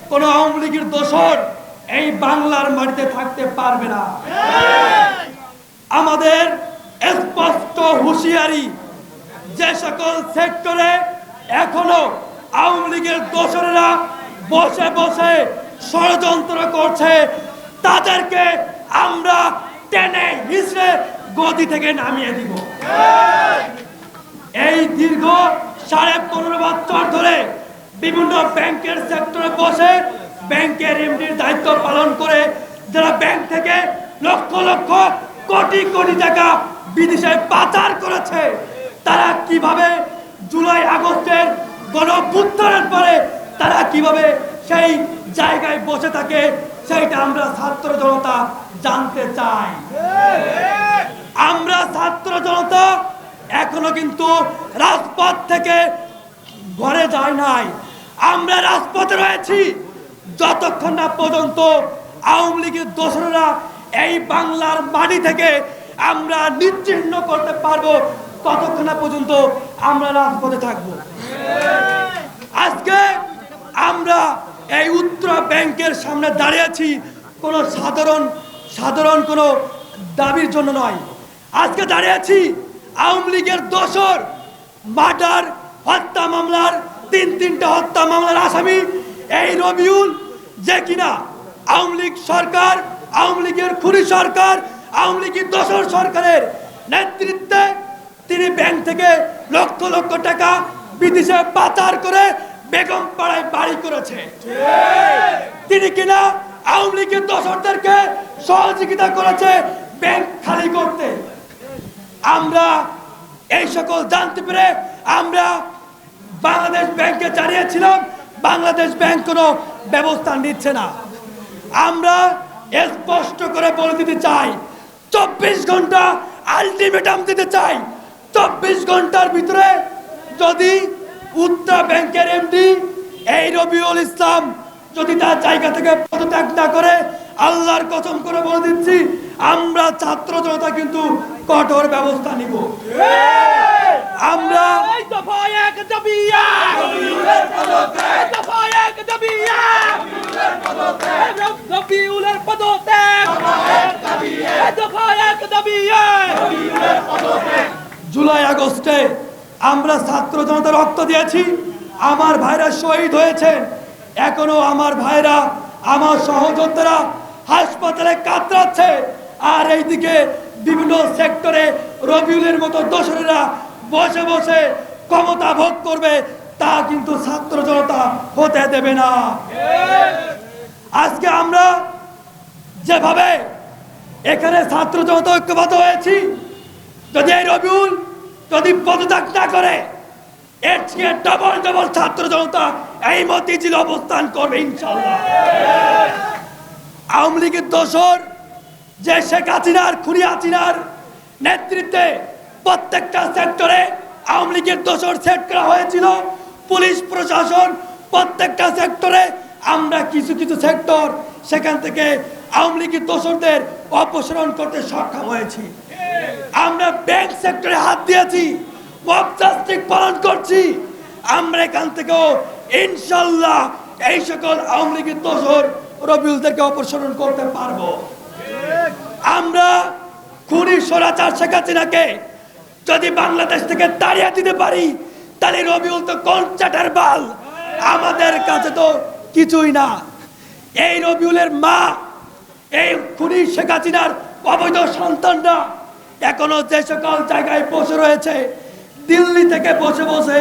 কোন আওয়ামী লীগের দোসর এই বাংলার মাটিতে থাকতে পারবে না। আমাদের স্পষ্ট হুঁশিয়ারি, যে সকল সেক্টরে এখনো আওয়ামী লীগের দোসরেরা বসে বসে ষড়যন্ত্র করছে, তাদেরকে আমরা টেনে হিসড়ে গদি থেকে নামিয়ে দিব। এই দীর্ঘ 15.5 বছর ধরে বিভিন্ন ব্যাংকের সেক্টরে বসে ব্যাংকের এমডির দায়িত্ব পালন করে যারা ব্যাংক থেকে লক্ষ লক্ষ কোটি কোটি টাকা বিদেশে পাচার করেছে, তারা কিভাবে জুলাই আগস্টের গণঅভ্যুত্থানের পরে তারা কিভাবে সেই জায়গায় বসে থাকে, সেইটা আমরা ছাত্র জনতা জানতে চাই। আমরা ছাত্র জনতা এখনো কিন্তু রাজপথ থেকে ঘরে যায় নাই। আমরা রাজপথে রয়েছি যতক্ষণ না পর্যন্ত আওয়ামী লীগের দোসররা এই বাংলার মাটি থেকে আমরা নিশ্চিহ্ন করতে পারবো, ততক্ষণ না পর্যন্ত আমরা রাজপথে থাকবো। আজকে আমরা এই উত্তরা ব্যাংকের সামনে দাঁড়িয়েছি কোনো সাধারণ কোনো দাবির জন্য নয়। আজকে দাঁড়িয়েছি আওয়ামী লীগের দোসর মার্ডার হত্যা মামলার তিনটা হত্যা মামলার আসামি এই রবিউল, যে কিনা আওয়ামী লীগ সরকার, আওয়ামী লীগের খুনি সরকার, আওয়ামী লীগের দোসর সরকারের নেতৃত্বে তিনি ব্যাংক থেকে লক্ষ লক্ষ টাকা বিদেশে পাচার করে বেগম পাড়ায় বাড়ি করেছে। তিনি কিনা আওয়ামী লীগের দোসরদেরকে সহযোগিতা করেছে ব্যাংক খালি করতে। আমরা এই সকল জানতে পেরে আমরা বাংলাদেশ ব্যাংকে জানিয়েছিলাম, বাংলাদেশ ব্যাংক কোনো ব্যবস্থা নিচ্ছে না। আমরা স্পষ্ট করে বলে দিতে চাই, 24 ঘন্টা আলটিমেটাম দিতে চাই। 24 ঘন্টার ভিতরে যদি উত্তরা ব্যাংকের এমডি এই রবিউল ইসলাম যদি তার জায়গা থেকে পদত্যাগ না করে, আল্লাহর কসম করে বলে দিচ্ছি, আমরা ছাত্র জনতা কিন্তু কঠোর ব্যবস্থা নিব। আমরা জুলাই আগস্টে আমরা ছাত্র জনতা রক্ত দিয়েছি, আমার ভাইরা শহীদ হয়েছেন। এখনো আমার ভাইরা, আমার সহযোদ্ধারা হাসপাতালে কাতরাচ্ছে, আর এইদিকে বিভিন্ন সেক্টরে রবিউলের মতো দোসরেরা বসে বসে ক্ষমতা ভোগ করবে, তা কিন্তু ছাত্র জনতা হতে দেবে না। আজকে আমরা যেভাবে এখানে ছাত্র জনতা ঐক্যবদ্ধ হয়েছি, যদি এই রবিউল যদি পদত্যাগ না করে, এর থেকে ডবল ছাত্র জনতা এই মতিঝিল অবস্থান করবে ইনশাআল্লাহ। আওয়ামী লীগের দোসর যে শেখ হাসিনার, খুনি হাসিনার নেতৃত্বে প্রত্যেকটা সেক্টরে আওয়ামী লীগের দোসর সেট করা হয়েছিল, পুলিশ প্রশাসন প্রত্যেকটা সেক্টরে। আমরা কিছু কিছু সেক্টর সেখান থেকে আওয়ামী লীগের দোসরদের অপসারণ করতে সক্ষম হয়েছি। আমরা ব্যাংক সেক্টরে হাত দিয়েছি, মব জাস্টিস পালন করছি। আমরা এখান থেকেও ইনশাল্লাহ এই সকল আওয়ামী লীগের দোসর রবিউলদেরকে অপসারণ করতে পারবো। আমরা খুনি স্বৈরাচার শেখ হাসিনাকে যদি বাংলাদেশ থেকে তাড়িয়ে দিতে পারি, তাহলে রবিউল তো কোন চাটার বাল, আমাদের কাছে তো কিছুই না। এই রবিউলের মা, এই খুনি শেখ হাসিনার অবৈধ সন্তানরা এখনো যে সকল জায়গায় বসে রয়েছে, দিল্লি থেকে বসে বসে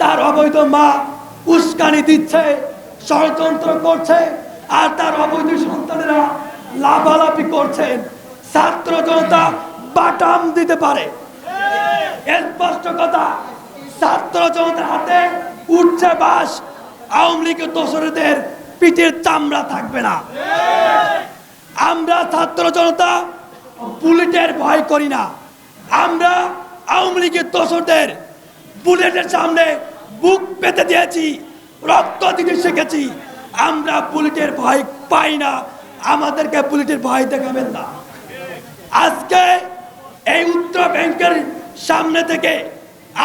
তার অবৈধ মা উস্কানি দিচ্ছে, ষড়যন্ত্র করছে, আর তার অবৈধ সন্তানেরা লাফালাফি করছেন। ছাত্র জনতা বাটাম দিতে পারে, স্পষ্ট কথা। ছাত্র জনতার হাতে উঠছে বাস, আওয়ামী লীগের দোসরদের পিঠের চামড়া থাকবে না। আমরা ছাত্র জনতা বুলেটের ভয় করি না। আমরা আওয়ামী লীগের দোসরদের বুলেটের সামনে বুক পেতে দিয়েছি, রক্ত দিতে শিখেছি। আমরা বুলেটের ভয় পাই না, আমাদেরকে বুলেটের ভয় দেখাবেন না। আজকে এই উত্তরা ব্যাংকের সামনে থেকে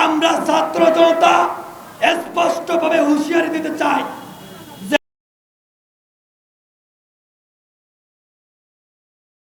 আমরা ছাত্র জনতা স্পষ্টভাবে হুঁশিয়ারি দিতে চাই,